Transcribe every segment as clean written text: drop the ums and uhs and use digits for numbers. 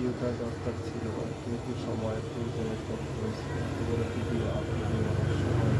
ভিডিওটা দরকার ছিল, কিন্তু সময়ের প্রয়োজনে করতে হয়েছে। এত বড় ভিডিও আপলোড করার সময়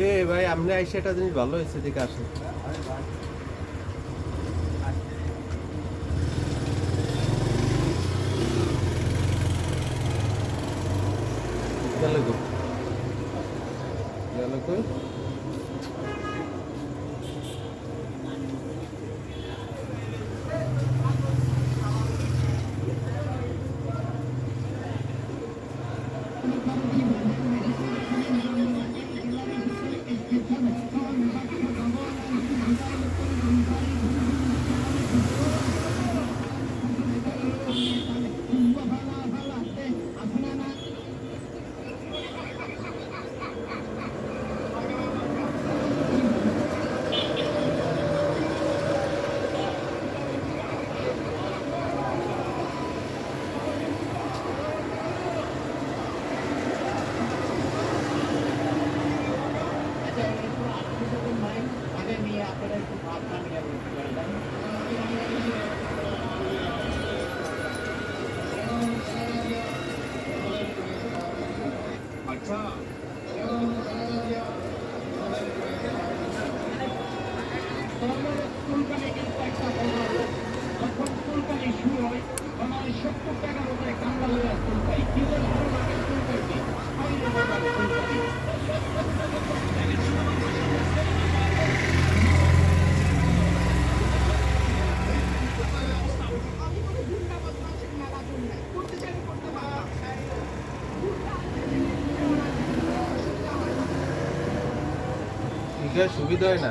এ ভাই আপনি আইসা একটা জিনিস ভালো হয়েছে, দেখে আসেন। গেল গো, গেল কই? সুবিধা হয় না।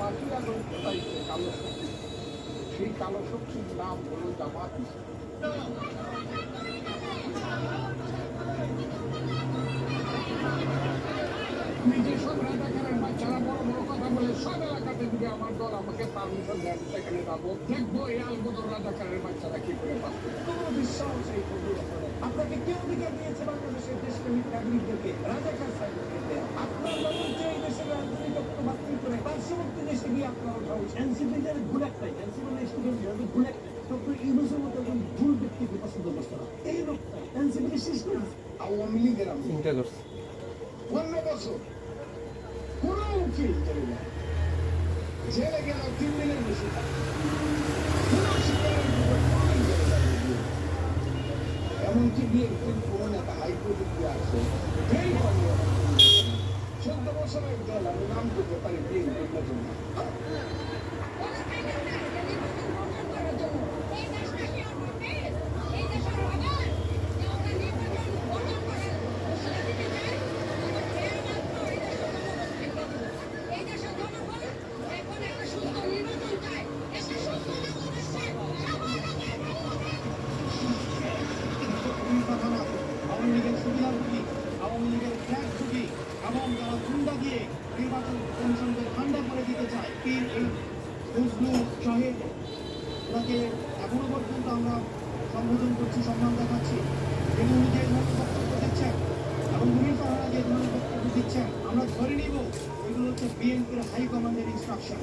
বাকি আর রক্ষাইছে কালো শক্তি। সেই কালো শক্তির নাম হলো জামাত ইসলাম। যেসব রাজাকারের বাচ্চারা বড় বড় কথা বলে সব এলাকাতে দিবে আমার দল আমাকে পারমিশন দেন, সেখানে যাবো, দেখবো এই আলবদর রাজাকারের বাচ্চারা কি করে বাঁচবে। কোনো বিশ্বাস এই কবির ব্যাপারে আপনাকে কেউ অধিকার দিয়েছে বাংলাদেশের দেশপ্রেমিক নাগরিকদেরকে রাজাকার সার্টিফিকেট দেয়? আপনার লোকের যে এই দেশের রাজধানী কখনো বাতিল করে পার্শ্ববর্তী দেশে গিয়ে আপনার ওঠা উচিত। এনসিপিদের ভুল একটাই, এনসিপি স্টুডেন্ট ভুল একটাই, ডক্টর ইউনূসের মতো একজন ভুল ব্যক্তিকে পছন্দ করছে না। এই লোকটাই এনসিপিকে শেষ করে আওয়ামী লীগের আমি চিন্তা করছি 15 বছর কোনো উকিল চলে যায় জেলে গেল 3 দিনের বেশি। এমনকি বিএনপির কোন নেতা হাইকোর্টে আসে 14 বছরের দল, আমি নাম করতে পারি বিএনপির জন্য। আওয়ামী লীগের সুবিধাভোগী, আওয়ামী লীগের ফ্ল্যাগভোগী এবং যারা গুন্ডা দিয়ে নির্বাচন কমিশনকে ঠান্ডা করে দিতে চায়, এই ফজলু সাহেব ওনাকে এখনো পর্যন্ত আমরা সম্বোধন করছি, সম্মান দেখাচ্ছি। এবং উনি যে ধরনের বক্তব্য দিচ্ছেন এবং মুমিন ফারহানা যে ধরনের বক্তব্য দিচ্ছেন, আমরা ধরে নিব এগুলো হচ্ছে বিএনপির হাইকমান্ডের ইনস্ট্রাকশন।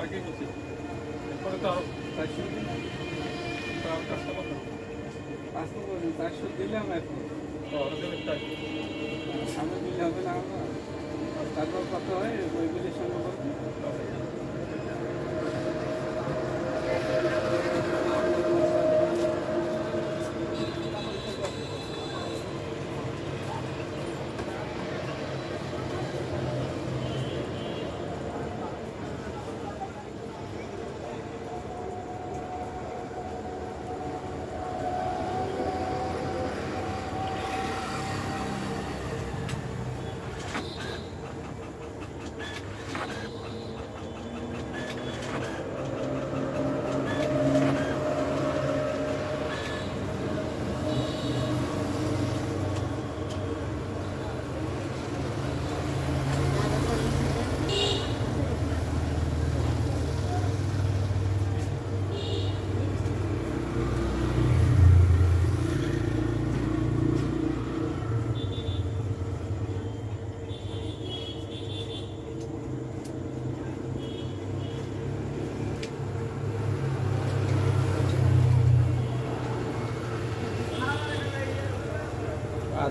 আগে গেছি, এরপরে তো আরো 400 দিন তার কাজটা কত 400 দিলাম এখন, ওরা দেবে তাই সামনে দিলে হবে না আমরা, তারপর কত হয় ওইগুলির সঙ্গে বলতে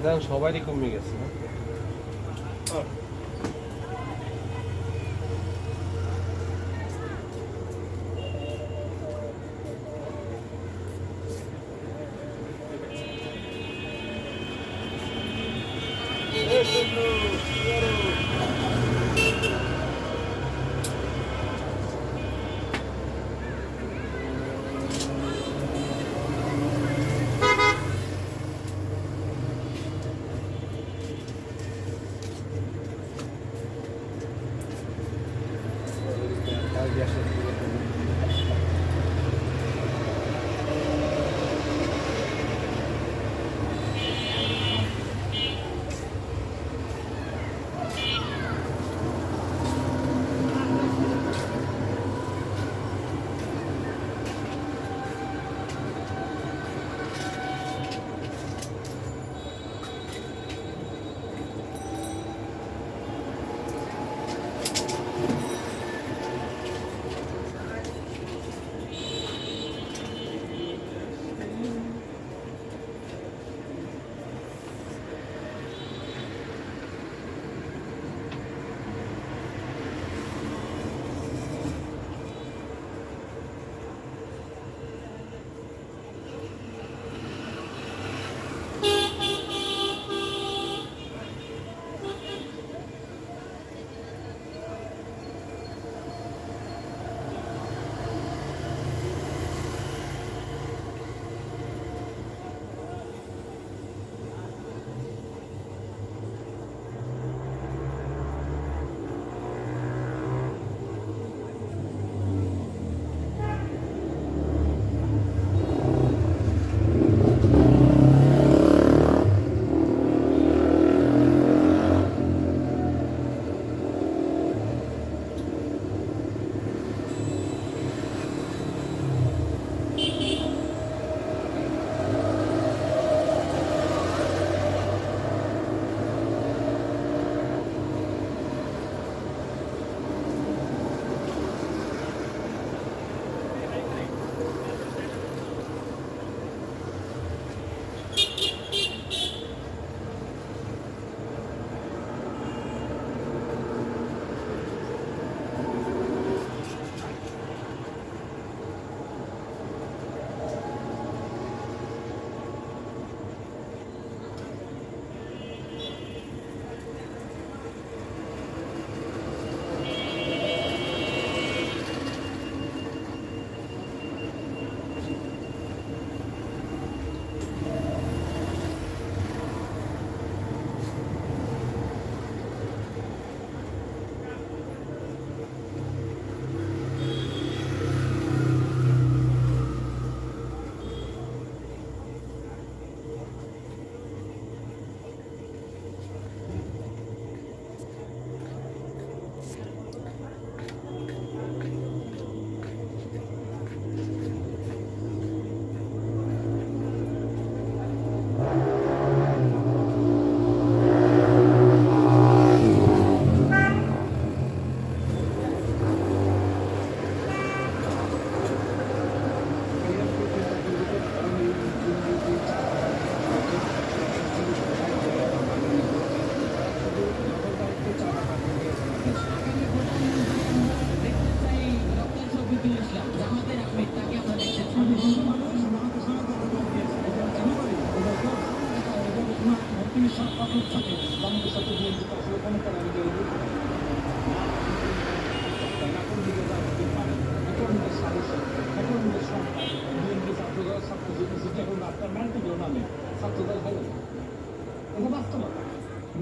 ভাইজান সবারই কমে গেছে না?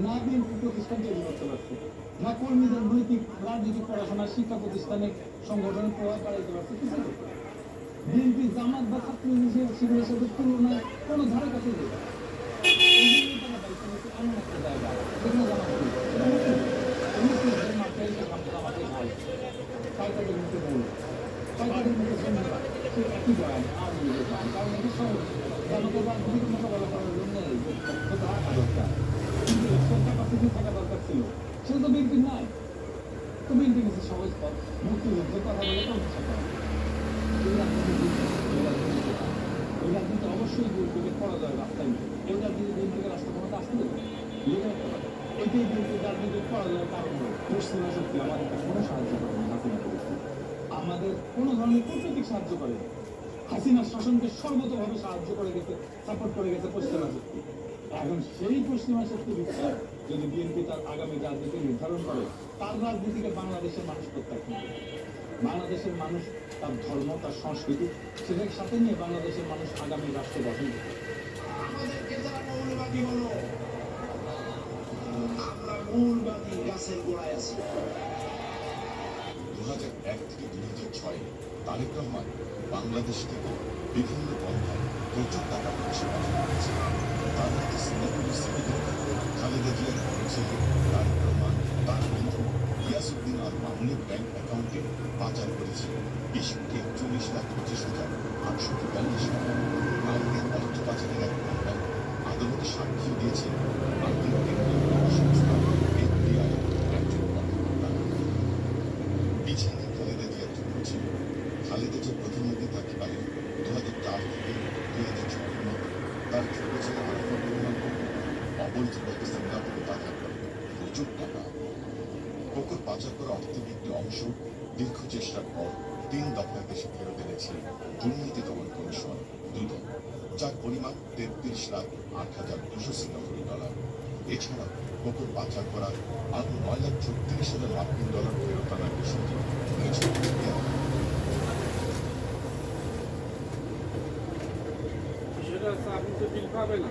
না বিএনপি প্রতিষ্ঠান তৈরি করতে পারছে, না কর্মীদের নৈতিক রাজনৈতিক পড়াশোনা শিক্ষা প্রতিষ্ঠানে সংগঠনের প্রভাব বাড়াইতে পারছে। কিছু বিএনপি জামাত বা ছাত্র শিবিরের সাথে তুলনায় কোনো ধারে কাছে নেই। এমন একটা জায়গা যেখানে জামাত তাদের মুখে বল তাদের মুখে শুনবে সে একই বয়ান আওয়ামী লীগের কারণ এটি সহজ জনগণ মোকাবেলা করার জন্য থাকা দরকার, কিন্তু ক্যাপাসিটি থাকা দরকার ছিল, সেটা তো বিএনপির নাই। তো বিএনপি কিছু সহজ পথ মুক্তিযুদ্ধের কথা বলে কংগ্রেস এই রাজনীতি অবশ্যই বিএনপিকে পরাজয়ের রাস্তায় নেই। এই রাজনীতি বিএনপিকে রাষ্ট্র ক্ষমতা আসতে দেবে, লেগে রাখতে পারে। এটাই বিএনপির রাজনীতির পরাজয়ের কারণ হলো পশ্চিমা শক্তি আমাদেরকে কোনো সাহায্য করেনি হাসিনা করেছে, আমাদের কোনো ধরনের কূটনৈতিক সাহায্য করেনি। হাসিনার শাসনকে সর্বতভাবে সাহায্য করে গেছে, সাপোর্ট করে গেছে পশ্চিমা শক্তি। এখন সেই পশ্চিমা শক্তির ইচ্ছা যদি বিএনপি তার আগামী রাজনীতি নির্ধারণ করে, তার রাজনীতিকে বাংলাদেশের মানুষ প্রত্যাখ্যান করবে। বাংলাদেশের মানুষ তার ধর্ম, তার সংস্কৃতি সেটাকে সাথে নিয়ে বাংলাদেশের মানুষ আগামী রাষ্ট্র গঠন করবে। আমাদেরকে যারা মৌলবাদী বলো, আমরা মৌলবাদী গাছের গোড়ায় আছি। 2001 থেকে 2006 তারেক রহমান বাংলাদেশ থেকে বিভিন্ন পন্থায় প্রচুর টাকা পয়সা পাচার করেছে। তার মধ্যে সিঙ্গাপুরের সিটিতে খালেদা জিয়ার বড় ছেলে তারেক রহমান তার বন্ধু ইয়াসউদ্দিন আল মামুনের ব্যাংক অ্যাকাউন্টে পাচার করেছে 20,25,25,842 টাকা। আইনের অর্থ পাচারের এক মামলায় আদালতে সাক্ষ্য দিয়েছে মার্কিন কেন্দ্রীয় গোয়েন্দা সংস্থা FBI একজন কর্মকর্তা। পিছনে খালেদা জিয়ার জন্ম ছিল। খালেদা জিয়া প্রধানমন্ত্রী থাকতে পারেন 2004 থেকে 2006 মধ্যে। তার ছোট ছেলে আরিফুর রহমান অবৈধভাবে সিঙ্গাপুরে পাচার করে প্রচুর টাকা। কোকোর পাচার করা অর্থের একটি অংশ দীর্ঘ চেষ্টার পর 3 দফায় দেশে ফেরত এনেছে দুর্নীতি দমন কমিশন দুদক, যার পরিমাণ 33,08,200 সিঙ্গাপুরি ডলার। এছাড়া কোকোর পাচার করা আরো 9,36,000 মার্কিন ডলার ফেরত আনার বিষয়টি নিশ্চিত করে দেওয়া হয়। বিষয়টা হচ্ছে আপনি তো বিল পাবে না।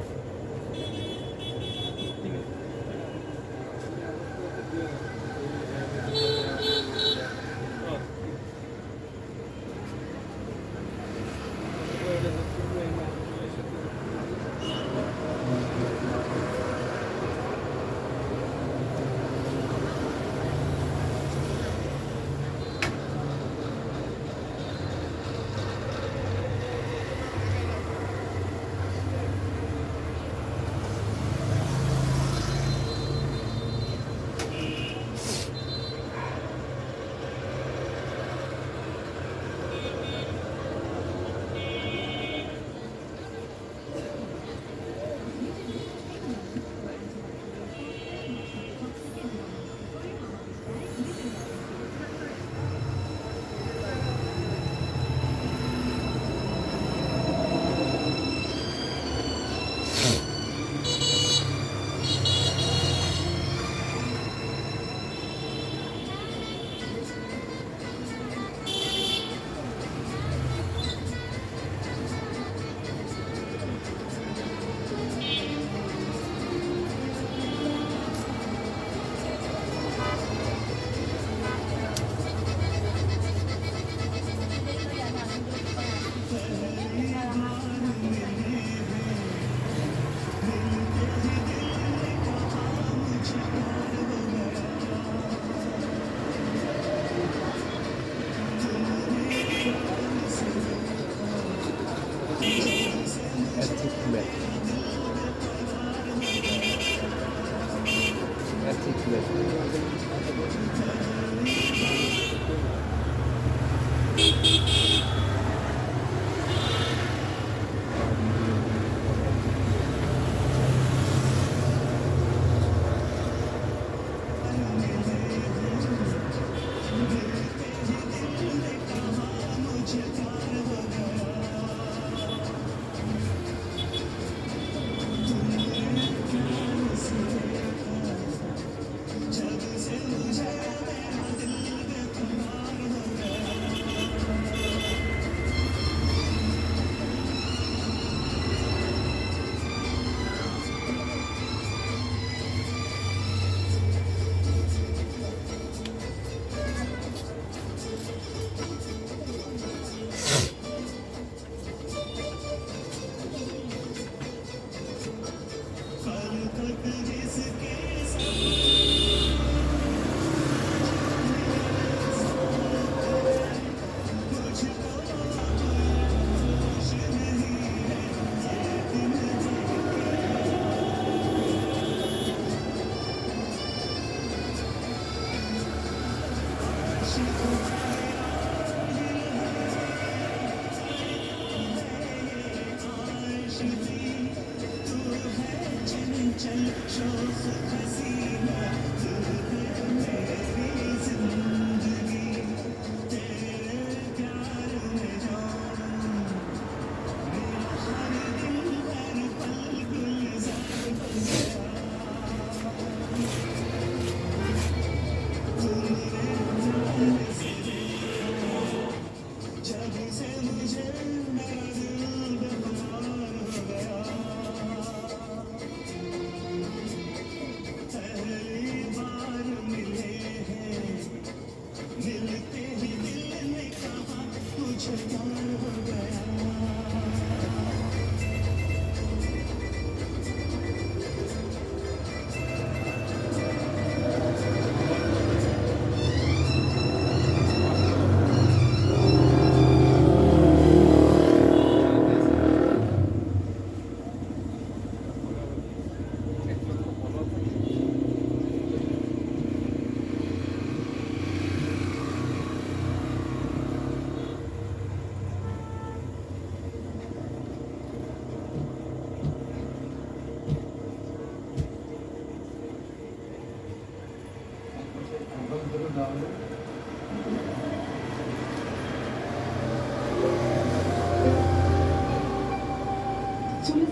চলে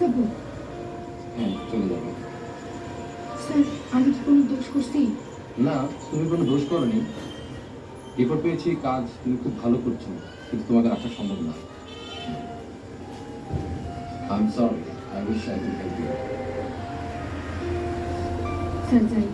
যাব? হ্যাঁ চলে যাবে। স্যার আমি কি কোনো দোষ করছি? না, তুমি কোনো দোষ করনি। রিপোর্ট পেয়েছি, কাজ তুমি খুব ভালো করছো, কিন্তু তোমাকে রাখা সম্ভব না। I am sorry, I wish I could help you. Sir যাই।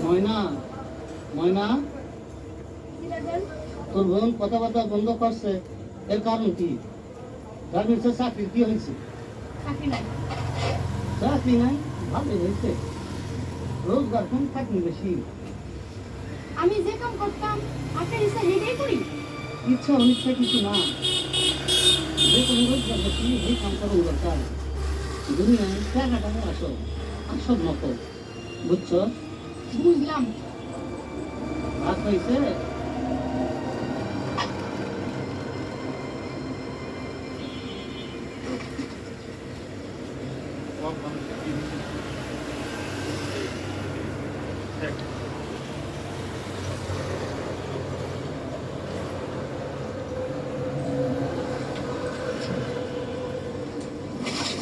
ময়না, ময়না, তোর বোন কথাবার্তা বন্ধ করছে, এর কারণ কি? গার্মেন্টসের চাকরি কি হয়েছে? চাকরি নাই, ভালোই হয়েছে। রোজগার কম, চাকরি বেশি। আমি যে কাম করতাম আপনার ইচ্ছা হেঁটেই করি। ইচ্ছা অনিচ্ছা কিছু না, যে কোনো রোজগার বেশি এই কাম করার দরকার। দুনিয়ায় টাকাটা আসো, আসল মতো, বুঝছো? বুঝলাম। রাত হয়েছে,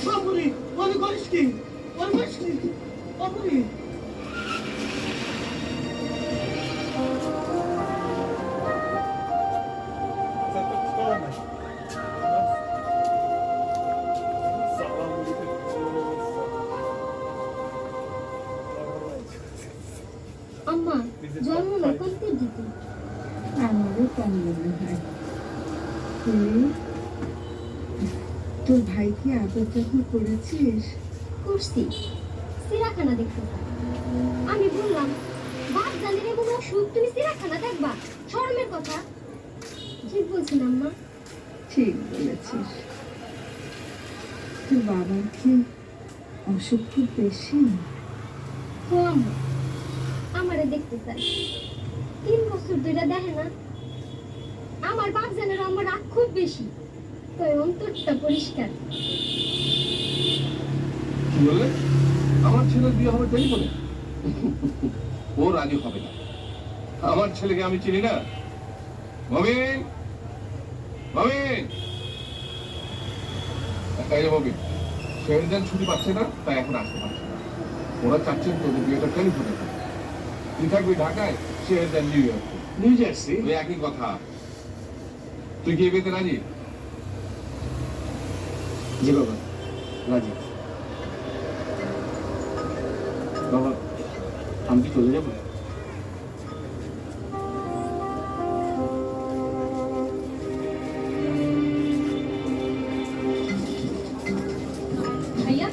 বাবুরি, মনে করিস কি? মনে করিস কি? বাবুরি, আম্মা জন্ম না করতে দিত। আমারও কম মনে হয়। তোর ভাইকে আদর যত্ন করেছিস? করছি, চিড়াখানা দেখতে চাই। আমি বললাম বাপ জানের এমন অসুখ, তুমি চিড়াখানা দেখবা? শরমের কথা। ঠিক বলছি না আম্মা? ঠিক বলেছিস। তোর বাবার কি অসুখ খুব বেশি? ও আম্মা, আমারে দেখতে চাই। 3 বছর ধরে দেখে না। আমার বাপ জানের আমার রাগ খুব বেশি, তাই অন্তরটা পরিষ্কার। কি বললে? আমার ছেলের বিয়ে হবে টেলিফোনে? ও রাজি হবে না। আমার ছেলেকে আমি চিনি না। মমিন, মমিন, এই যে মমিন, শেহরজান ছুটি পাচ্ছে না, তাই এখন আসতে পারছে না। ওরা চাচ্ছেন তোদের বিয়েটা টেলিফোনে। তুই থাকবি ঢাকায়, শেহরজান নিউ ইয়র্কে। New jersey. ওই একই কথা। তুই কি এ বিয়েতে রাজি? জি বাবা, রাজি। বাবা, আমি কি চলে যাবো? ভাইয়া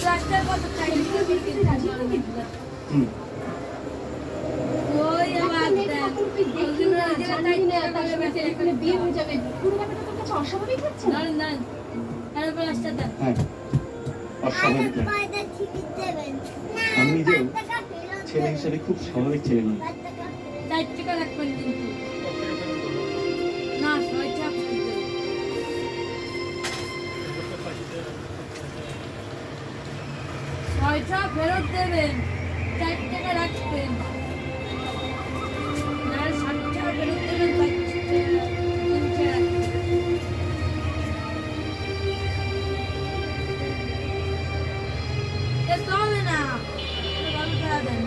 প্লাস্টার কত চাই রাজি হবে ওই আমার বিয়ে হয়ে যাবে পুরো ব্যাপারটা তোর কাছে অস্বাভাবিক হচ্ছে না না আর প্লাস্টার দেন হ্যাঁ অস্বাভাবিক না। আমি নিজেও ছেলে হিসেবে খুব স্বাভাবিক ছেলে নই। 4 টাকা রাখবেন কিন্তু না 6 টাকা 6 টাকা ফেরত দেবেন 4 টাকা রাখবেন না 7 টাকা ফেরত দেবেন 5 টাকা চলে না ভালো টাকা দেন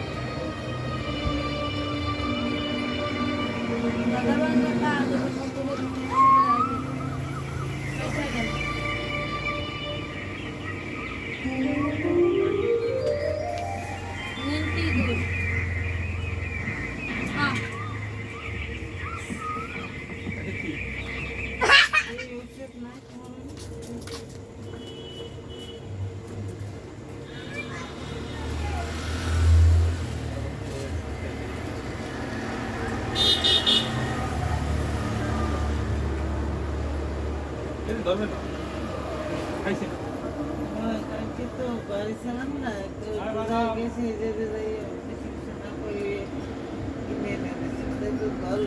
ধরবে না খাইছে তো বাড়ি ছিলাম না গেছি যেতে যাই না করে কিনে এনেছি তো ভালো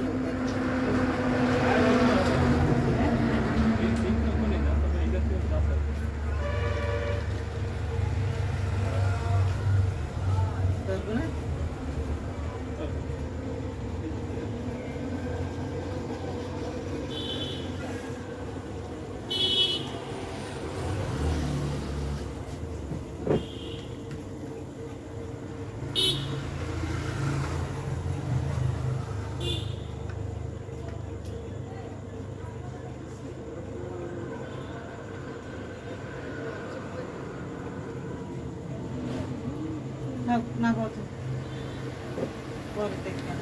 তারপরে না কত পরে দেখবেন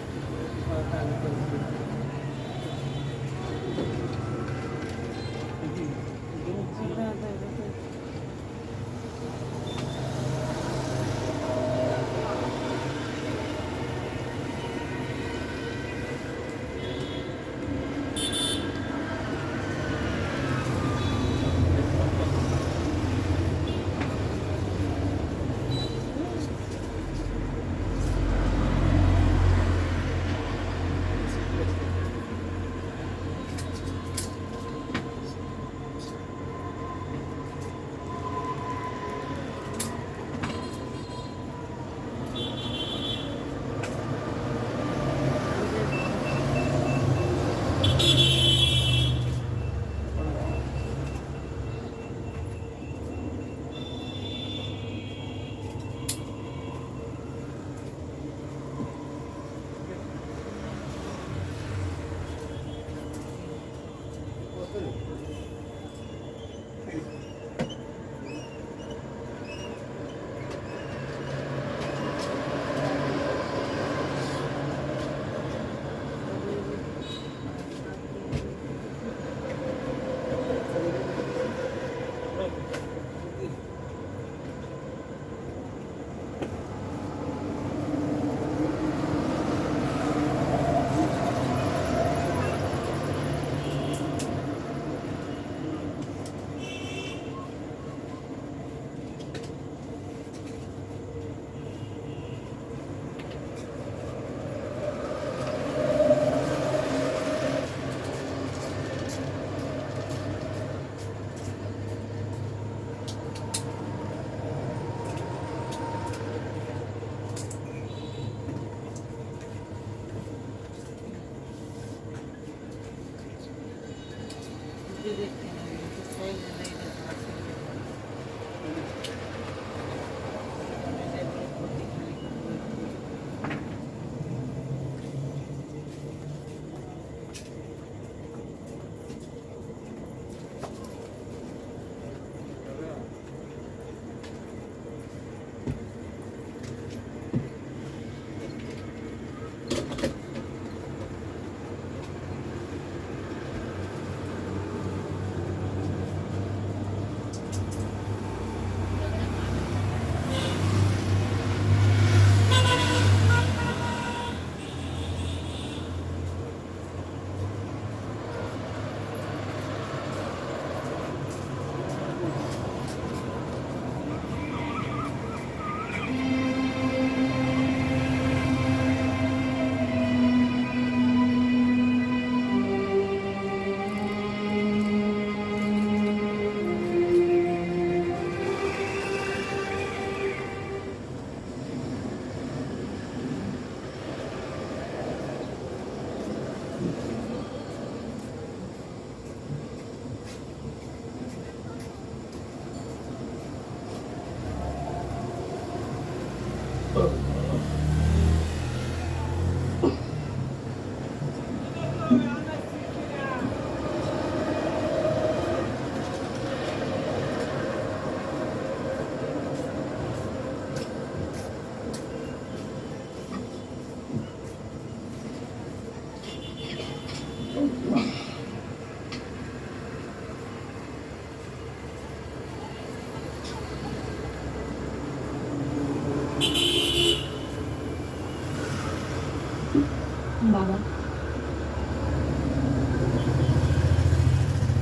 বাবা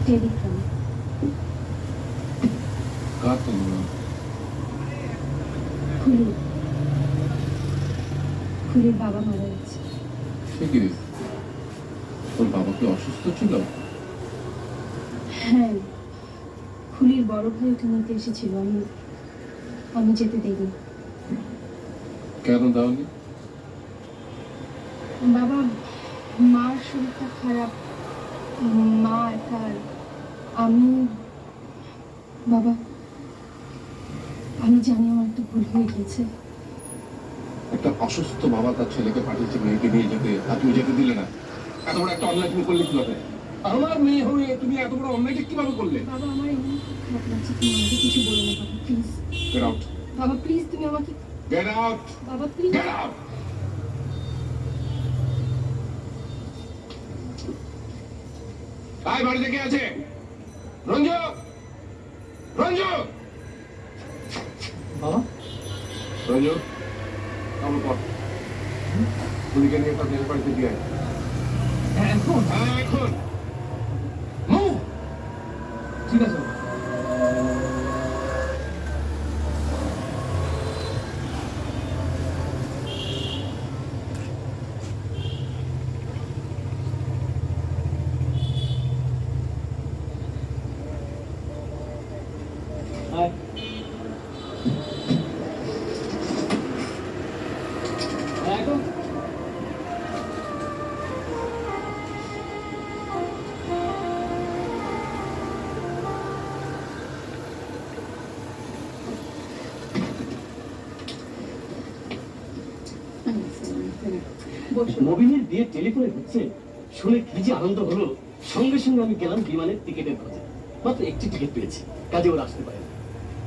টেলিগ্রাম কার তোমার খুলির বাবা মারা গেছে। সে কি রে? তোর বাবা কি অসুস্থ ছিল? হ্যাঁ, খুলির বড় ভাই ওকে নিতে এসেছিল, আমি যেতে দেইনি। কেন দাওনি? বাবা, মার শরীরটা খারাপ, মা একা, আমি বাবা আমি জানি আমার একটা ভুল হয়ে গিয়েছে। একটা অসুস্থ বাবা তার ছেলেকে পাঠিয়েছে মেয়েকে নিয়ে যেতে, আর তুমি যেতে দিলে না। এত বড় একটা অন্যায় তুমি করলে কিভাবে? আমার মেয়ে হয়ে তুমি এত বড় অন্যায়টা কিভাবে করলে? বাবা, আমার এমনি খুব খারাপ লাগছে, তুমি আমাকে কিছু বলো না বাবা, প্লিজ। Get out. বাবা প্লিজ, তুমি আমাকে গেট আউট। বাবা প্লিজ। Get out. আয়, বাড়িতে কে আছে? রঞ্জু, রঞ্জু, বাবা রঞ্জু, আমার পর পুলিকে নিয়ে তাদের বাড়িতে দিয়ে আয়। এখন হ্যাঁ, এখন মুভ। ঠিক আছে Hi. এখন মবিনের বিয়ে টেলিফোনে হচ্ছে শুনে কি যে আনন্দ হলো, সঙ্গে সঙ্গে আমি গেলাম বিমানের টিকিটের খোঁজে। মাত্র একটি টিকিট পেয়েছি, কাজে ওরা আসতে পারে।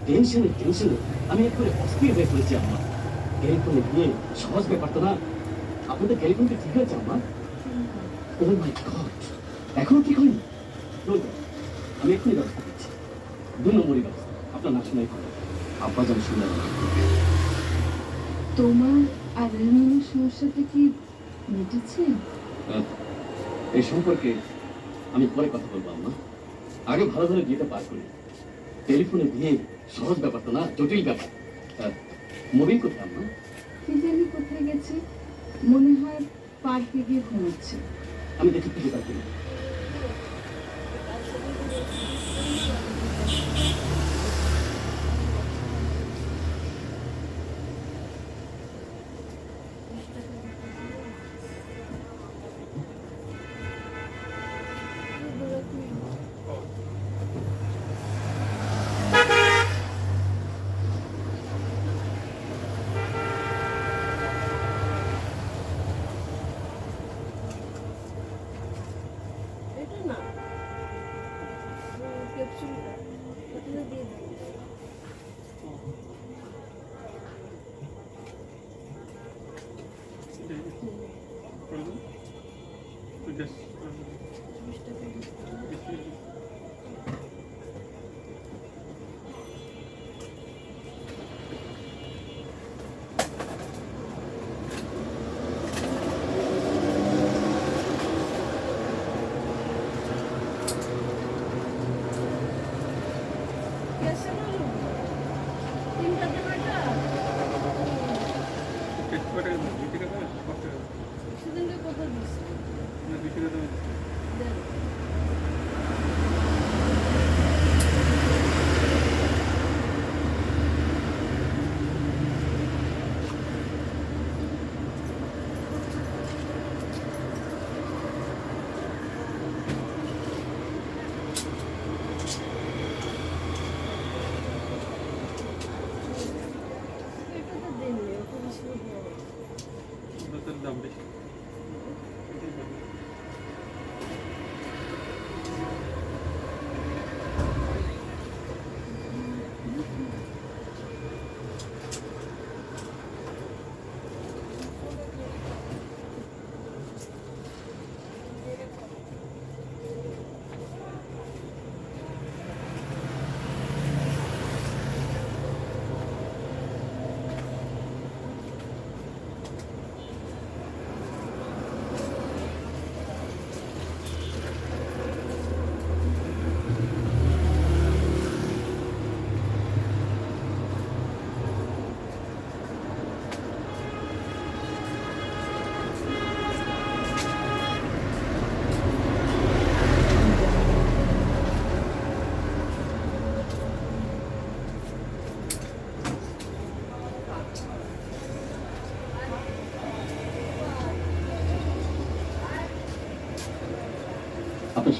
টেনশনে আমি একবারে অস্থির হয়ে পড়েছি। আম্মা, টেলিফোনে বিয়ে সহজ ব্যাপার তো না। আপনাদের টেলিফোনটা ঠিক হয়েছে আম্মা? ও মাই গড, এখনো ঠিক হয়নি? আমি এক্ষুনি ব্যবস্থা করছি। 2 নম্বরই ব্যবস্থা, আপনার না শোনাই ভালো। আব্বা যেন শুনে তোমার আর রেহানের সমস্যাটা কি মিটেছে? এই সম্পর্কে আমি পরে কথা বলবো আম্মা, আগে ভালো ভালো বিয়েটা পার করি। টেলিফোনে বিয়ে সহজ ব্যাপার তো না, জটিল ব্যাপার। মবিন কোথায় আম্মা? কি জানি কোথায় গেছে, মনে হয় পার্কে গিয়ে ঘুমাচ্ছে। আমি দেখি খুঁজে পাই কিনা।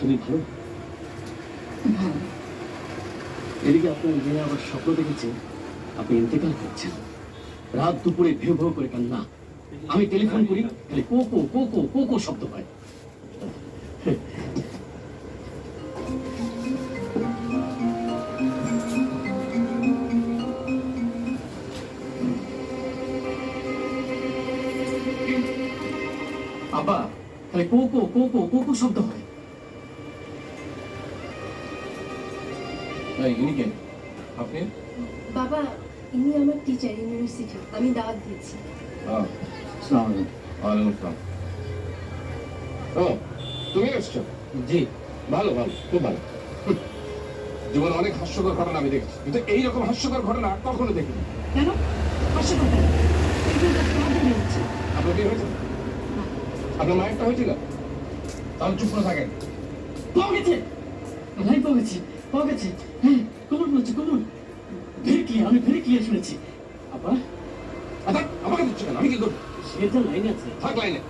শরীর ভালো? ভালো। এদিকে আপনার মেয়ে আবার স্বপ্ন দেখেছে আপনি ইন্তেকাল করছেন। রাত দুপুরে ভেউ ভেউ করে কান্না। আমি টেলিফোন করি, খালি কোকো কোকো কোকো শব্দ হয়। আব্বা, খালি কোকো কোকো কোকো শব্দ হয়। ইনি কে? আপনি? বাবা, ইনি আমার টিচার ইউনিভার্সিটি, আমি দাওয়াত দিয়েছি। আসসালামু আলাইকুম। ওয়ালাইকুম আসসালাম। ও, তুমি এসছো? জি। ভালো ভালো, খুব ভালো। জীবনে অনেক হাস্যকর ঘটনা আমি দেখেছি, কিন্তু এইরকম হাস্যকর ঘটনা কখনো দেখিনি। কেন? হাস্যকর কেন? এগুলো তো তোমাদের হচ্ছে। আপনার বিয়ে হয়েছে? আপনার মায়েরটা হয়েছিল? তাহলে চুপ করে থাকেন। পাওয়া গেছে, ভাই পাওয়া গেছে, পাওয়া গেছে। হ্যাঁ, কবর বলছে, কবর। আমি ভেরি ক্লিয়ার শুনেছি। আব্বা, আচ্ছা, আমাকে দিচ্ছ কেন? আমি কি করবো? সেটা লাইনে আছে। থাক লাইনে।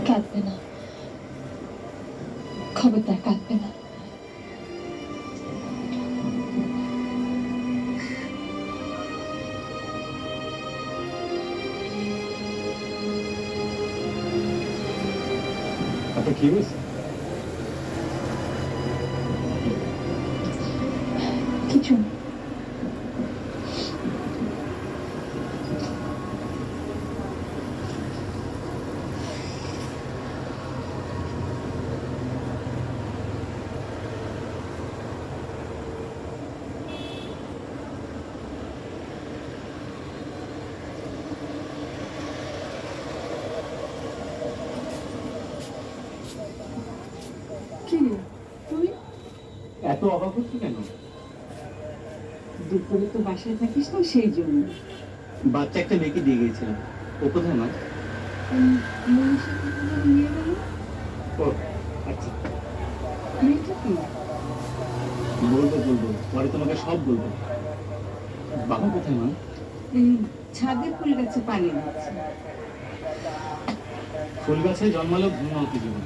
কাঁদবে না, খবরদার কাঁদবে না। আপনার কি হয়েছে? কিছু না। কি রে, তুই এত অবাক হচ্ছে কেন? দুপুরে তো বাসায় থাকিস না, সেই জন্য। বাচ্চা একটা মেয়েকে দিয়ে গিয়েছিলাম। ও কোথায় মা? মনীষা কোথাও নিয়ে গেল। ও আচ্ছা, মেয়েটা কি? বলবো, পরে তোমাকে সব বলবো। বাবা কোথায় মা? এই ছাদে ফুল গাছে পানি দিচ্ছে। ফুল গাছে জন্মালো ঘুমাওতি জীবন।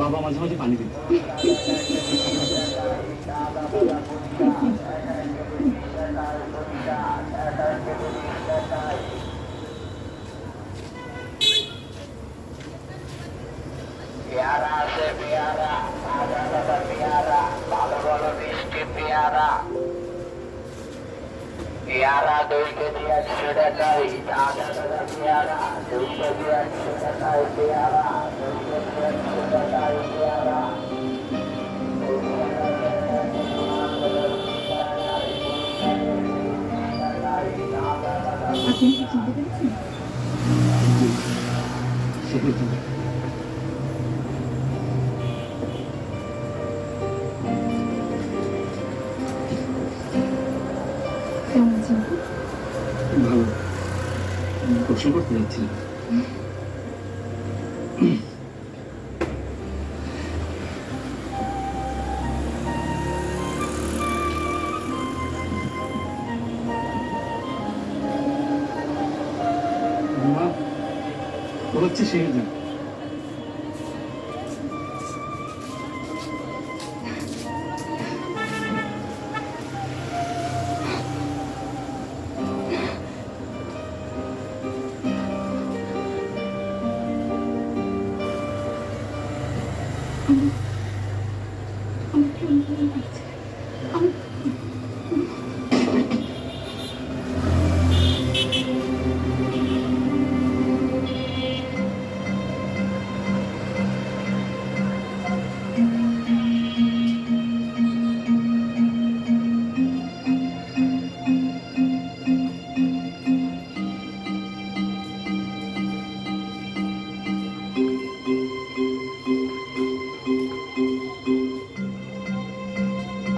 বাবা মাঝে মাঝে পানি দিত। পেয়ারা আছে পেয়ারা, আদা দাদা পেয়ারা, ভালো ভালো মিষ্টি পেয়ারা। পেয়ারা 2 কেজি 100 টাকায়, আদা দাদা পেয়ারা 2 কেজি 100 টাকায় পেয়ারা, 2 কেজি 100 টাকায় পেয়ারা। আপনি কি চিনতে পেরেছেন? সেটাই তো। কেমন আছেন? ভালো। গোসল করতে যাচ্ছিলাম। মা, ও হচ্ছে শেহজাদ। আমার কেমন ভালো লাগছে। আমি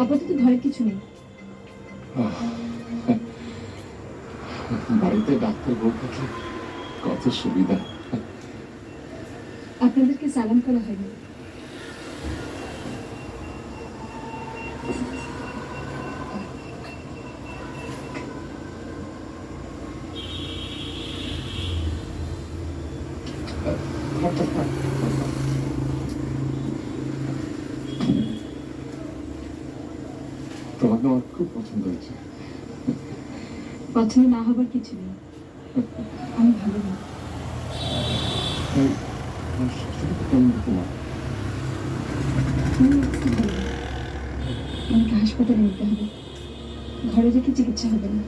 আপাতত ঘরে কিছু নেই। বাড়িতে ডাক্তার বউ থাকলে কত সুবিধা। আপনাদেরকে সালাম করা হয়নি। ঘরটা থাক। তোমাকে আমার খুব পছন্দ হয়েছে। পছন্দ না হবার কিছু নেই, আমি ভালো না। তাই আমার শাশুড়িকে কেমন তোমার? আমাকে হাসপাতালে নিতে হবে, ঘরে রেখে চিকিৎসা হবে না।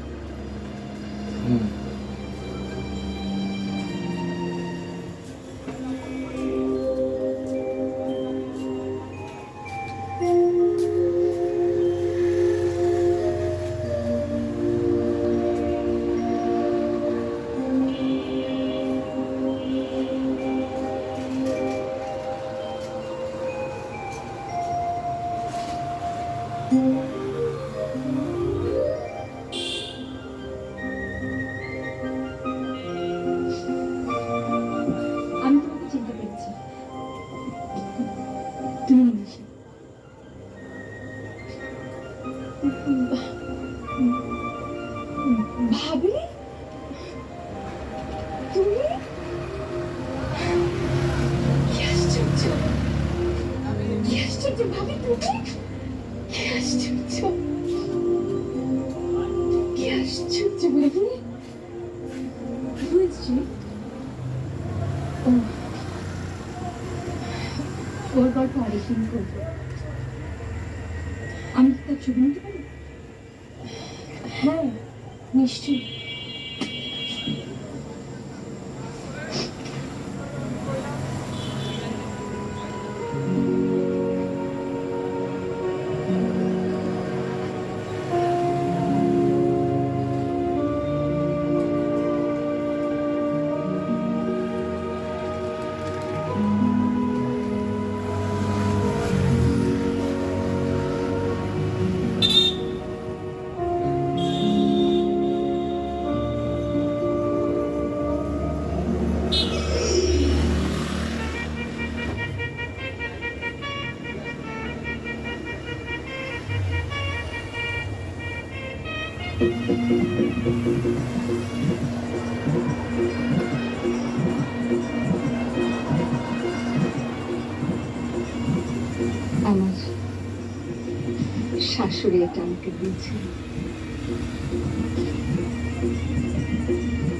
আমি তোমাকে চিনতে পেরেছি, তুমি নিশা। ভাবি, তুমি? কি আশ্চর্য, কি আশ্চর্য ভাবি, তুমি? কি আশ্চর্য, কি আশ্চর্য ভাবি। বুঝছি, ওর গল্প আরেকদিন করবো। আমি কি তার ছবি নিতে পারি? হ্যাঁ, নিশ্চয়ই। আমার শাশুড়ি এটা আমাকে দিয়েছে,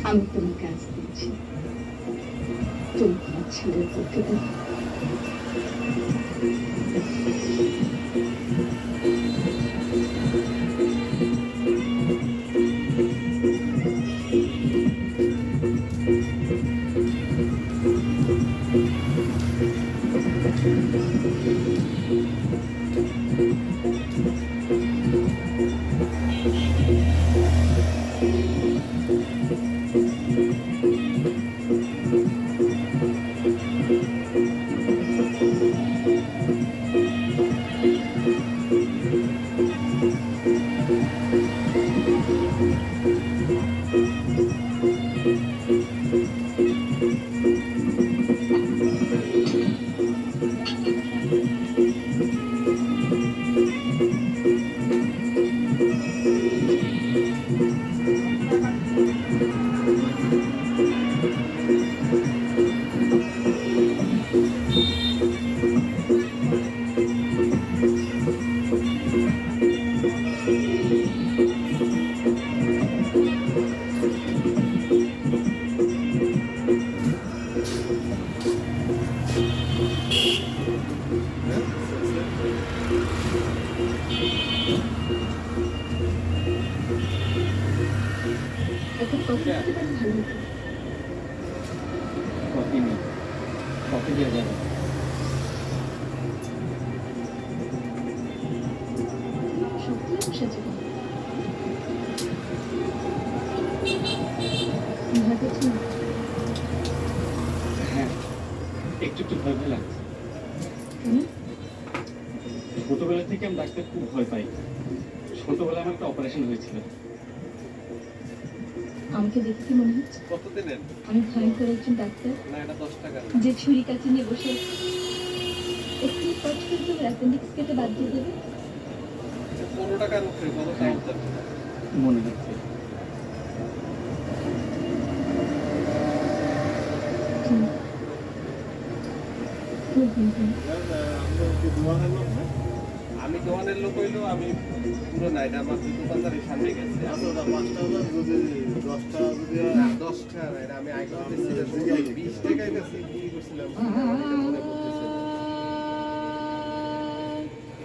আমি তোমাকে আজ দিয়েছি, তুমি তোমার ছেলের পক্ষে দাও। এখন কফি খেতে পারি, ভালো হতো। কফি নেই, কফি দেওয়া যাবে। সত্যি বসেছে ভয় পেয়েছি না? হ্যাঁ, একটু একটু ভয় ভয় লাগছে। কেন? ছোটবেলা থেকে আমি ডাক্তার খুব ভয় পাই। ছোটবেলায় আমার একটা অপারেশন হয়েছিল। আমাকে দেখে কি মনে হচ্ছে কত দিলেন? আমি ভয়ঙ্কর একজন ডাক্তার না, এটা 10 টাকা। যে ছুরি কাছে নিয়ে বসে আছে? একটু কষ্ট করে অ্যাপেন্ডিক্স কেটে বাদ দিয়ে দেবে। 15 টাকার উপরে কত টাইম যাবে? মনে হচ্ছে হুম, আমি দোকানের লোক হইলো, আমি পুরো না, এটা আমার দোকানদারের সামনে গেছে। 10টা না, এটা আমি আগে 20 টাকায় গেছি, চুরি করছিলাম। এটা মনে করতেছে।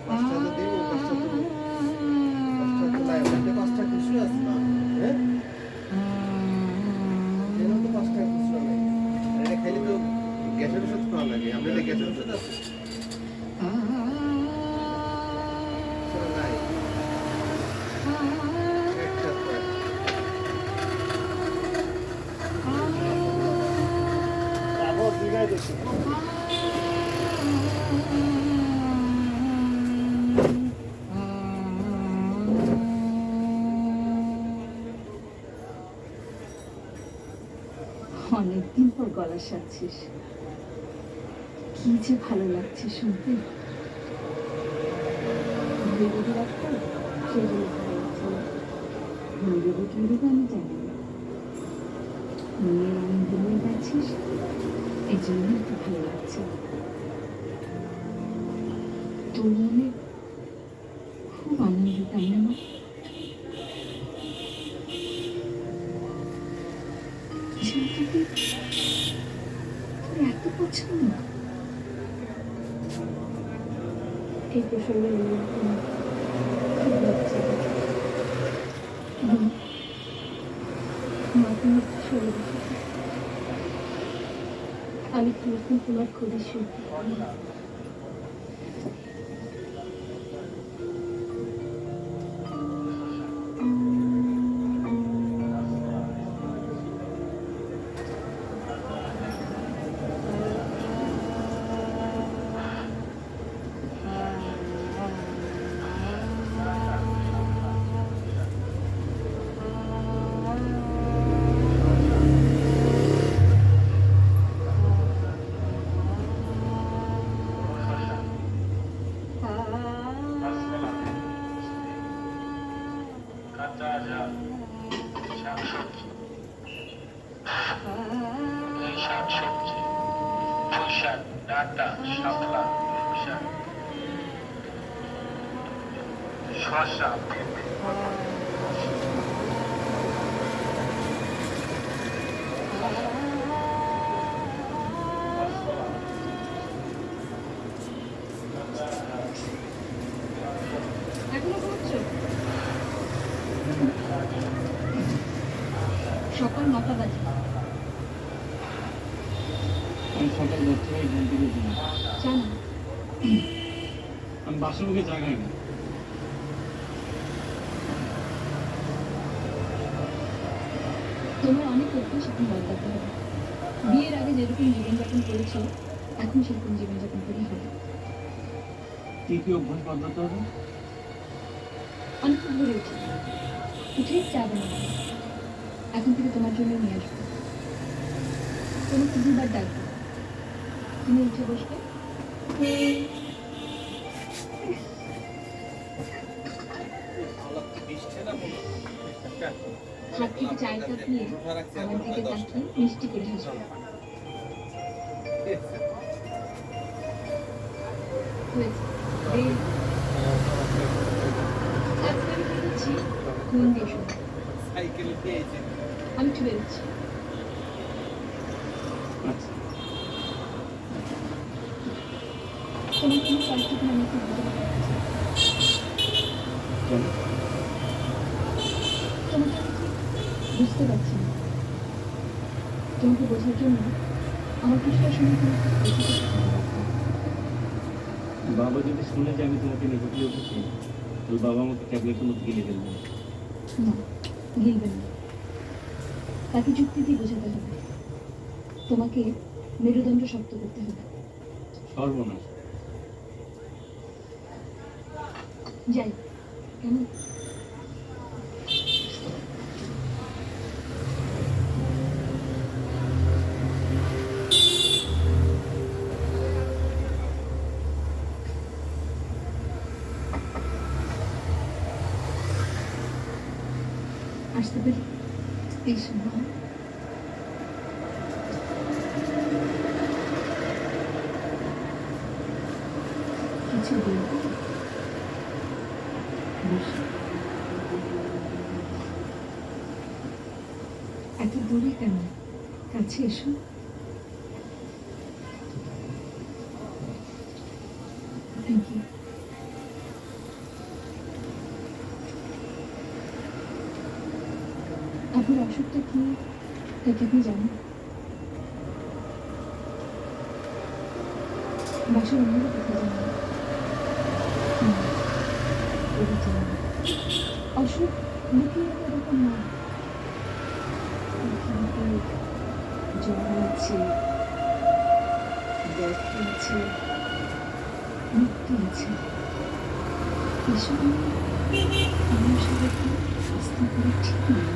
5টা তো দিব, 5টা তো নাই, ওখানে 5টা খুচরো আছে না, হ্যাঁ? এরকম তো 5 টাকা খুচরো নাই। আর এটা খাইলে তো গ্যাসের ওষুধ খাওয়া লাগে, আপনার এটা গ্যাসের ওষুধ আছে? খুচরো নাই। একটা করে। অনেকদিন পর গলা সাজছিস, কি যে ভালো লাগছে শুনতে। ভেবে রাখতো সেই জন্য ভালো লাগছে না। ভেবে কিনবে আমি জানি না, মেয়ের আনন্দ নিয়ে যাচ্ছিস, এই জন্য একটু ভালো লাগছে। তোর মনে খুব আনন্দ, তাই না? ছেলেটাকে তোর এত পছন্দ? এই প্রসঙ্গে খুব লজ্জা লাগে। মাকে একটু সরে বসেছে, আমি কিরকম তোমার খোঁজে শুনতে। শাকসবজি, পুঁইশাক, ডাঁটা, শাপলা, পুঁইশাক, শসা, পেঁপে, এখনো ঘুমোচ্ছো? সকাল 9টা বাজে। আমি সকাল 10টায় ঘুম থেকে উঠি না। জানো আমি বাসর মুখে জাগাই না। তোমার অনেক অভ্যাস এখন বদলাতে হবে। বিয়ের আগে যেরকম জীবনযাপন করেছো, এখন সেরকম জীবনযাপন করে হবে। কি কি অভ্যাস বদলাতে হবে? অনেক ভরে উঠে উঠেই চা বানাবো, এখন থেকে তোমার জন্য নিয়ে আসবো। তোমাকে 2বার ডাকবো, তুমি উঠে বসবে। হাত থেকে চায়ের কাপ নিয়ে আমার দিকে তাকিয়ে মিষ্টি করে হাসবে। হয়েছে, আজকে আমি কি করছি মন দিয়ে শোনো। সাইকেল পেয়েছে। আমি একটু বেরোচ্ছি। আচ্ছা, তোমার কোনো কষ্টটা আমি একটু বুঝতে পারছি। চলো। তোমাকে আমি ঠিক বুঝতে পারছি না। তোমাকে বোঝার জন্য আমার কিছুটা সময় তোমাকে বেশি কিছু সময় লাগবে। বাবা যদি শুনে যে আমি তোমাকে নিয়ে হোটেলে উঠেছি, তাহলে বাবা আমাকে ট্যাবলেটের মধ্যে গিলে ফেলবে। না, গিলবে না। তাকে যুক্তি দিয়ে বোঝাতে হবে। তোমাকে মেরুদণ্ড শক্ত করতে হবে। সর্বনাশ। যাই, কেমন? আসতে পারি? এই সময় এত দূরে কেন? কাছে এসো। Thank you. আপনার অসুখটা কি তা কি আপনি জানেন? বাসার অন্যরা কোথায় জানেন? অসুখ লুকিয়ে রাখা এরকম না। জ্বর আছে, ব্যথা আছে, মৃত্যু আছে। এসব আমার সাথে আস্থা করা ঠিক নয়।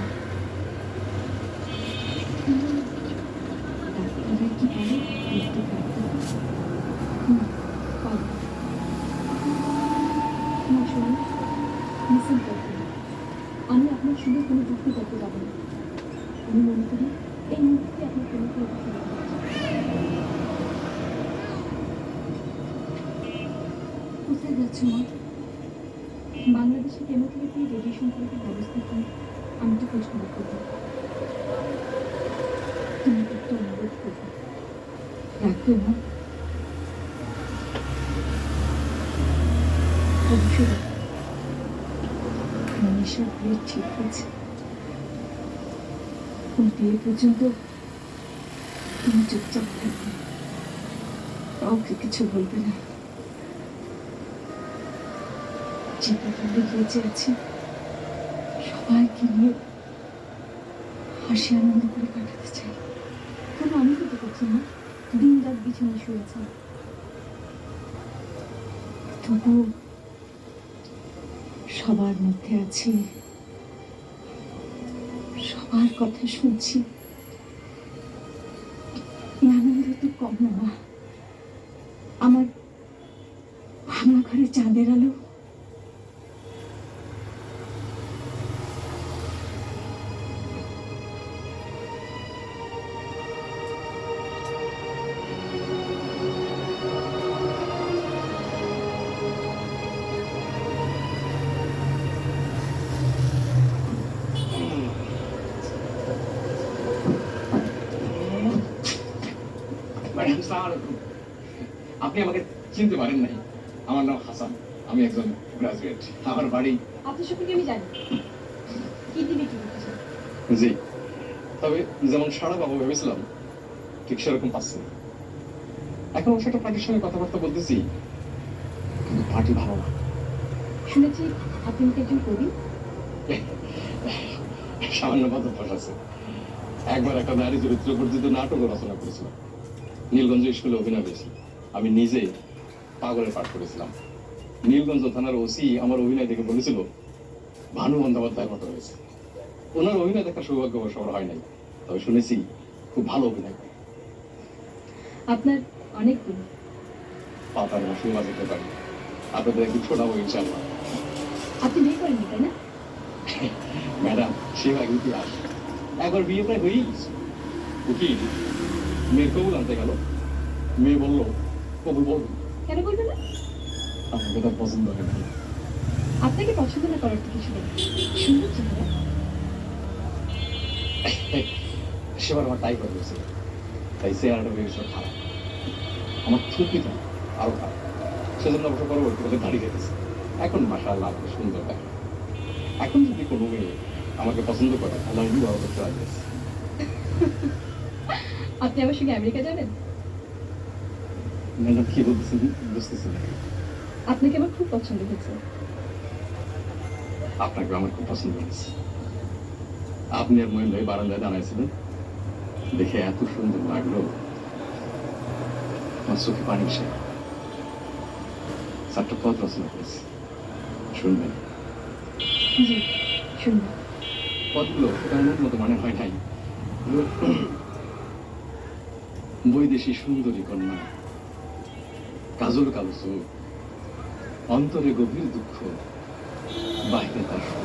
ডাক্তাররা কি বলে মৃত্যু কাটতে? পারে না। শুনুন, লিসেন করবেন। আমি আপনার সঙ্গে কোনো যুক্তি করতে যাব না। আমি মনে করি এই মুহূর্তে আপনার কোনো কোথায় যাচ্ছ মা? বাংলাদেশে কেমোথেরাপি রেডিয়েশন থেরাপির ব্যবস্থা কি? আমি তো খোঁজ খবর করবো। তুমি একটু অনুরোধ করবো, রাখবে মা? অবশ্যই মনীষার বিয়ে ঠিক হয়েছে। বিয়ে পর্যন্ত তুমি চুপচাপ থাকবে, কাউকে কিছু বলবে না। যে পর্যন্ত বেঁচে আছে সবাইকে নিয়ে হাসি আনন্দ করে কাটাতে চাই। কোনো আনন্দ করছি না, দিন রাত বিছানায় শুয়েছে। তবু সবার মধ্যে আছি, সবার কথা শুনছি। আনন্দ তো কম না মা। আমার ভাঙা ঘরে চাঁদের আলো, আপনি আমাকে চিনতে পারেন নাই? আমার নাম হাসান, আমি একজন গ্রাজুয়েট। আমার বাড়ি আপনার সম্পর্কে আমি জানি। কি দিবি কি করতেছেন? জি, তবে যেমন সারা বাবা ভেবেছিলাম ঠিক সেরকম পাচ্ছে না। এখন অবশ্য একটা পার্টির সঙ্গে কথাবার্তা বলতেছি, কিন্তু পার্টি ভালো না। শুনেছি আপনি কি একজন কবি? সামান্য বদভ্যাস আছে। একবার একটা নারী চরিত্র বর্জিত নাটক রচনা করেছিলাম। নীলগঞ্জ স্কুলে অভিনয় করেছি। আমি নিজে পাগলের পাঠ করেছিলাম। নীলগঞ্জ থানার ওসি আমার অভিনয় দেখে বলেছিল ভানু বন্দ্যোপাধ্যায়ের মতো হয়েছে। ওনার অভিনয় দেখার সৌভাগ্য অবশ্য আমার হয় নাই, তবে শুনেছি খুব ভালো অভিনয় করে। আপনার অনেক গুণ। পাতার মশলা বাজাতে পারি, আপনাদের একটু শোনাবো ইনশাল্লাহ। আপনি বিয়ে করেননি তাই না? ম্যাডাম, সেবা ইতিহাস একবার বিয়ে প্রায় হয়েই গেছে। উকিল মেয়ের কবুল আনতে গেল, মেয়ে বললো কবুল বলবেন। কেন বলবেন না? আমাকে তার পছন্দ হয় না। আপনাকে পছন্দ না করার তো কিছু নেই, সুন্দর চেহারা। সেবার আমার তাই করে গেছিল, তাই চেহারাটা ভেবেছিল খারাপ। আমার থুতনিটা আরো খারাপ, সেজন্য অবশ্য পরবর্তীকালে দাঁড়িয়ে গেছে। এখন মাশাআল্লাহ সুন্দর দেখা। এখন যদি কোনো মেয়ে আমাকে পছন্দ করে তাহলে আমি বিবাহ করতে রাজি আছি। আপনি আমার সঙ্গে আমেরিকা যাবেন? ম্যাডাম কি বলতেছেন বুঝতেছি না। আপনাকে আমার খুব পছন্দ হয়েছে। আপনাকে আমার খুব পছন্দ হয়েছে। আপনি আর মহিন ভাই বারান্দায় দাঁড়াইছিলেন, দেখে এত সুন্দর লাগলো, আমার চোখে পানি এসে চারটা পথ রচনা করেছি, শুনবেন? জি শুনবেন। পথগুলো এমন মতো মনে হয় নাই। বৈদেশী সুন্দরী কন্যা, কাজল কালো চোখ, অন্তরে গভীর দুঃখ, বাহিরে তার সুখ।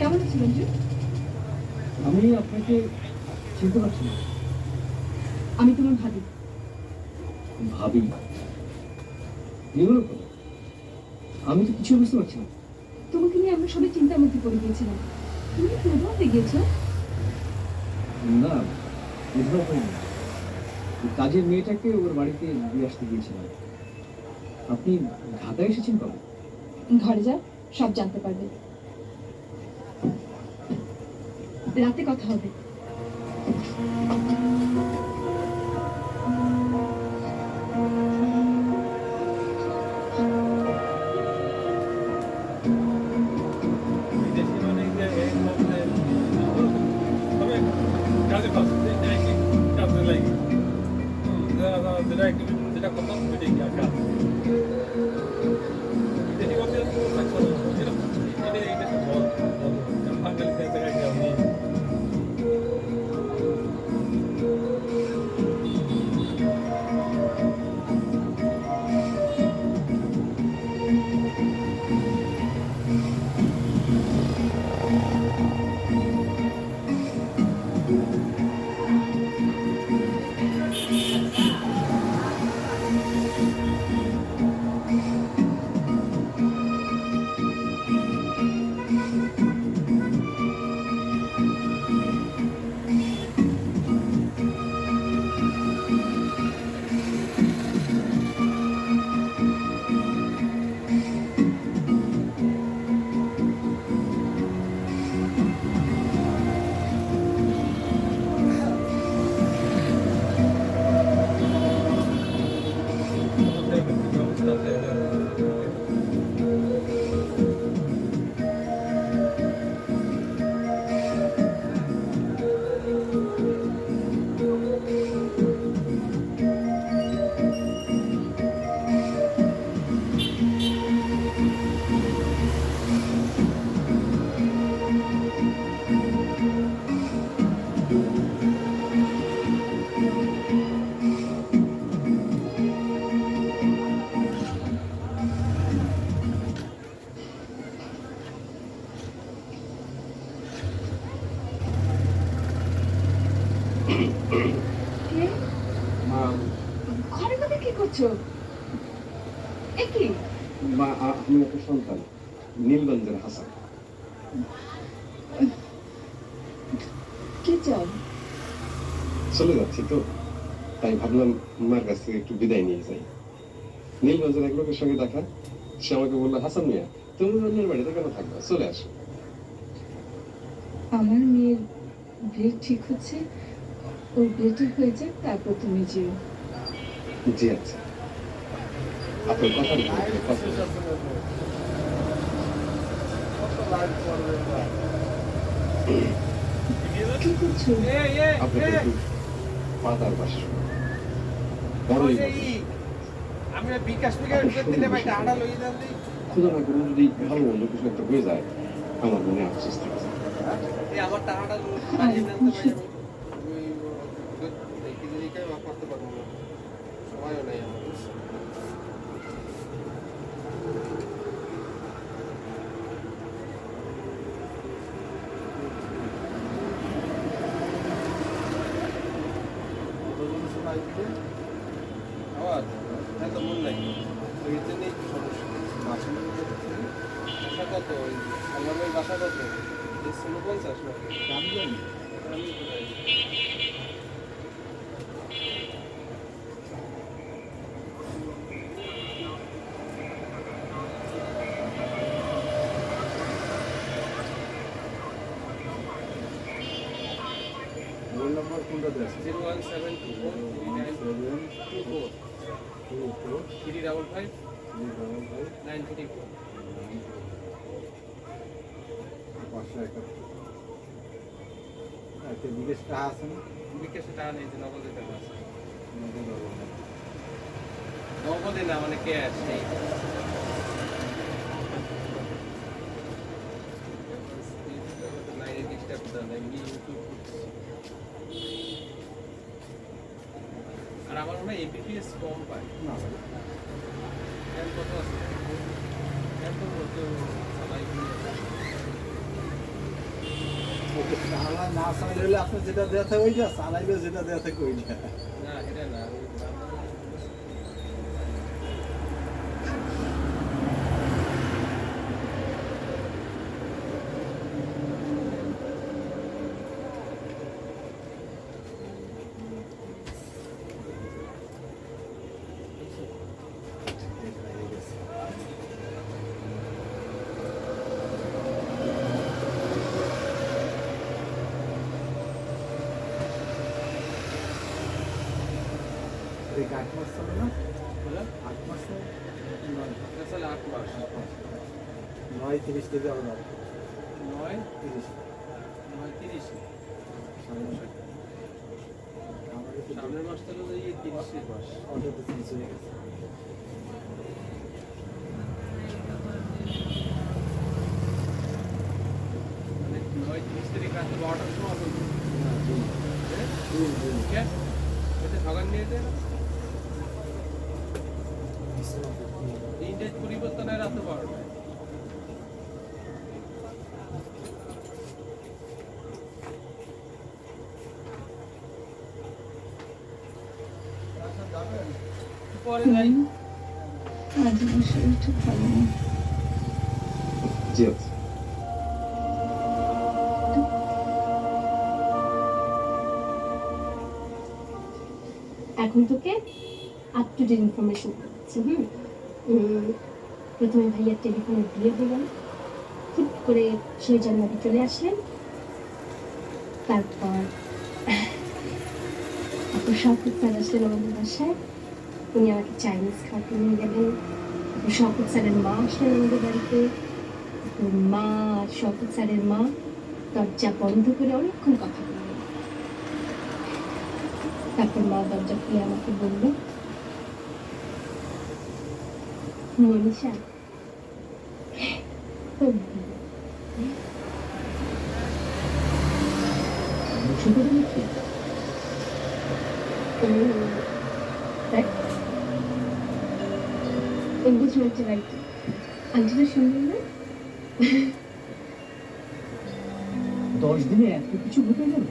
কেমন আছো রঞ্জু? আমি আপনাকে চিনতে পারছি না। আমি তোমার ভাবি। ভাবি? এগুলো করো, আমি তো কিছু বুঝতে পারছি না। তোমাকে নিয়ে আমরা সবাই চিন্তার মধ্যে পড়ে গিয়েছিলাম। তুমি কি উধাও হয়ে গিয়েছো? না, উধাও হয়নি। কাজের মেয়েটাকে ওর বাড়িতে দিয়ে আসতে গিয়েছিলাম। আপনি ঢাকায় এসেছেন কবে? ঘরে যাও, সব জানতে পারবে। রাতে কথা হবে। যেটা কথা ওইটাই কি আঁকা ঘরের মধ্যে কি করছো? কি মা, আমি একটা সন্তান, নীলগঞ্জের হাসান। কি চাও? চলে যাচ্ছি তো, তাই ভাবলাম মার কাছ থেকে একটু বিদায় নিয়ে যাই। নীলগঞ্জের এক লোকের সঙ্গে দেখা, সে আমাকে বললো, হাসান মিয়া তুমি অন্যের বাড়িতে কেন থাকবে, চলে আসো। আমার মেয়ের বিয়ে ঠিক হচ্ছে, ওর বিয়েটা হয়ে যাক, তারপর তুমি যেও। জি আচ্ছা, আপনার কথা কি করছো? আপনাকে একটু পাতার পাশে বড়ই খুদা না করুন, যদি ভালো মন্দ কিছু একটা হয়ে যায়, আমার মনে আফসোস থাকে। বাসা কত? 50 নাকি? রোল নাম্বার কোনটা দেয়? 01724 355 934। 571 বিদেশ টাকা আছে না? বিকাশে টাকা নেই, নগদে টাকা আছে। নগদে না, মানে ক্যাশ নেই। আর আমার মনে হয় এমবিপিএস কম পায় না, কত আছে? আমার না চাইলে হলে আপনি যেটা দেওয়া থাকে ওইটা, চালাইলে যেটা দেওয়া থাকে ওইটা। না এটা না এই 8 মাস চলে না? বলে 8 মাসে এটা চলে 8 মাস 9-30 কেজি আবার দাম। 9 30 30 সামনে মাসে। আমাদের তো সামনের মাস থেকে তো এই 30 মাস অর্ডার তো 30 হয়ে গেছে। মানে 9-30 তারিখ রাতে 12টার সময় বলবো না, দিন। কে এটা সকাল নিয়ে দেয় না এই ডেট পরিবর্তন হয় রাতে 12টায় পরে যাই আজ আমার শরীরটা ভালো না। জি আছে। এখন তোকে আপ টু ডেট ইনফরমেশন দিচ্ছি। প্রথমে ভাইয়ার টেলিফোনে বিয়ে হয়ে গেল, হুট করে সেই জানুয়ারি চলে আসলেন। তারপর তারপর শওকত স্যার আসলেন আমাদের বাসায়, উনি আমাকে চাইনিজ খাওয়াতে নিয়ে গেলেন। তারপর শওকত স্যারের মা আসলেন আমাদের বাড়িতে। তারপর মা আর শওকত স্যারের মা দরজা বন্ধ করে অনেকক্ষণ কথা বললেন। তারপর মা দরজা খুলে আমাকে বলল, মনীষা তোর বিয়ে। এঙ্গেজমেন্টের বাড়িতে আন্টিটা শুনলেন না? 10 দিনে এত কিছু ঘটে গেল।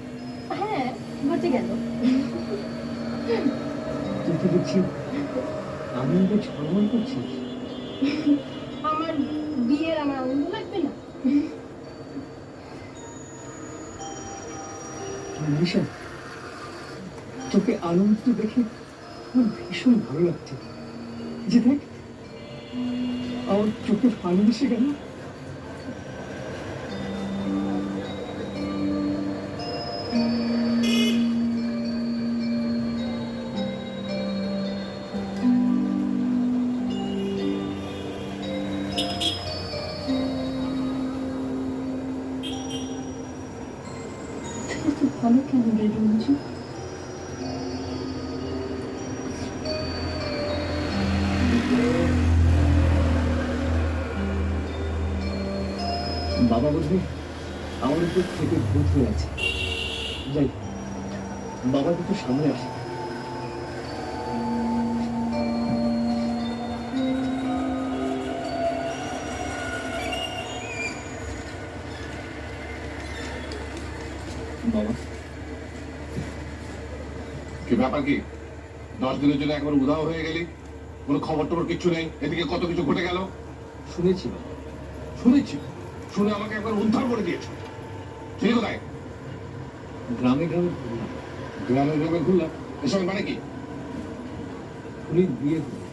হ্যাঁ, ঘটে গেল। তুই তো দেখছি আনন্দে ছড়মড় করছিস। আমার বিয়ের আমার আনন্দ লাগবে না? মনীষা, তোকে আনন্দ দেখে আমার ভীষণ ভালো লাগছে। যে দেখ, আমার চোখে পানি এসে গেল। এত ভালো কেন রে রঞ্জু? বাবা বোধহয় আমার উপর থেকে ভূত হয়ে আছে। যাই, বাবা কিন্তু সামনে আসে। বাবা, কি ব্যাপার কি? 10 দিনের জন্য একবার উধাও হয়ে গেলি, কোনো খবর টবর কিচ্ছু নেই। এদিকে কত কিছু ঘটে গেল। শুনেছি বাবা। শুনেছি, শুনে আমাকে একবার উদ্ধার করে দিয়েছো। তুই কোথায়? গ্রামে গ্রামে ঘুরলাম। গ্রামে গ্রামে ঘুরলাম, এসব মানে কি? ফুলির বিয়ে হলো।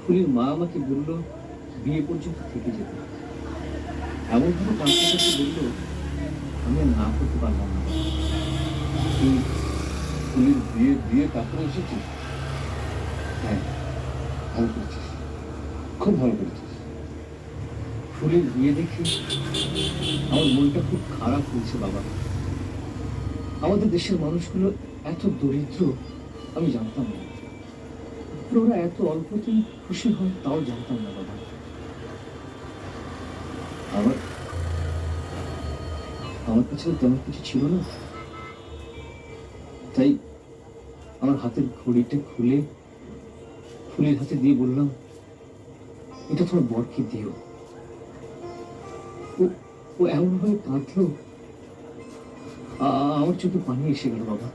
ফুলির মা আমাকে বলল বিয়ে পর্যন্ত থেকে যেতে। এমন ভাবে কাছে বলল, আমি আর না করতে পারলাম না। তুই ফুলির বিয়ে দিয়ে তারপরে এসেছিস? হ্যাঁ, ভালো করেছিস, খুব ভালো করেছিস। ফুলির বিয়ে দেখে আমার মনটা খুব খারাপ হয়েছে বাবা। আমাদের দেশের মানুষগুলো এত দরিদ্র আমি জানতাম না। ওরা এত অল্পতেই খুশি হয় তাও জানতাম না বাবা। আমার কাছে তেমন কিছু ছিল না, তাই আমার হাতের ঘড়িটা খুলে ফুলের হাতে দিয়ে বললাম, এটা তোমার বরকে দিও। ও এমন ভাবে কাঁদলো আমার চোখে পানি এসে গেল বাবা।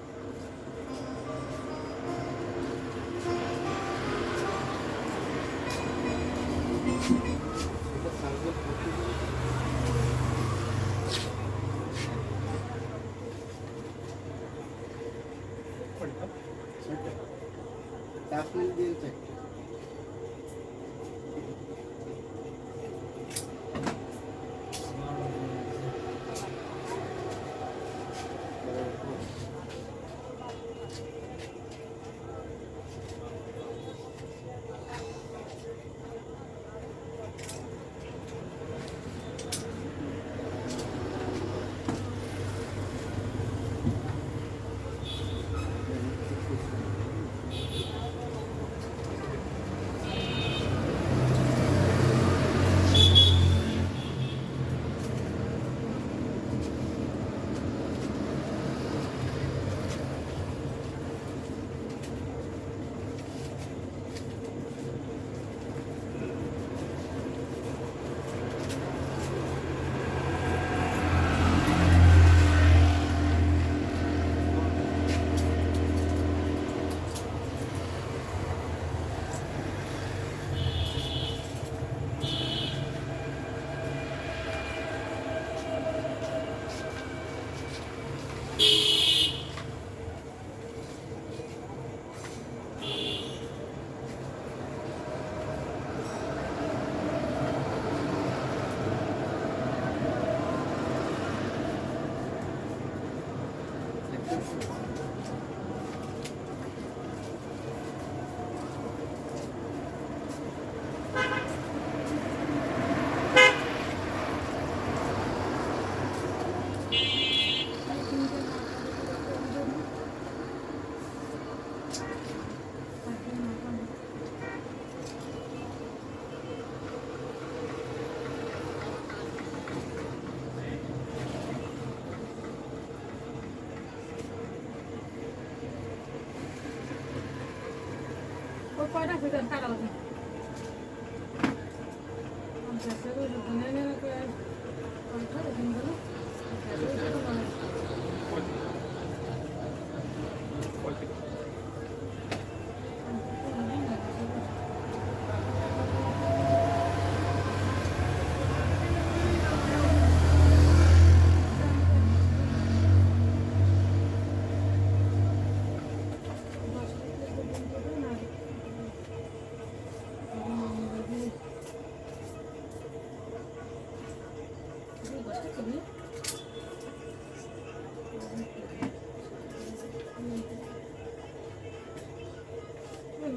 কয়টা ফিটার কাটা লাগে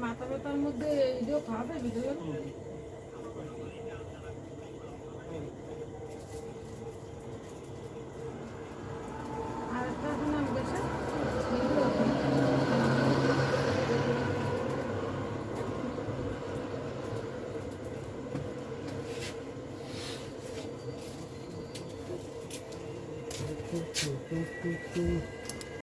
মাথা ব্যথার মধ্যে এইটাও খাওয়াবে ভিডিও আর একটা এখন আমি গেছে Thank you.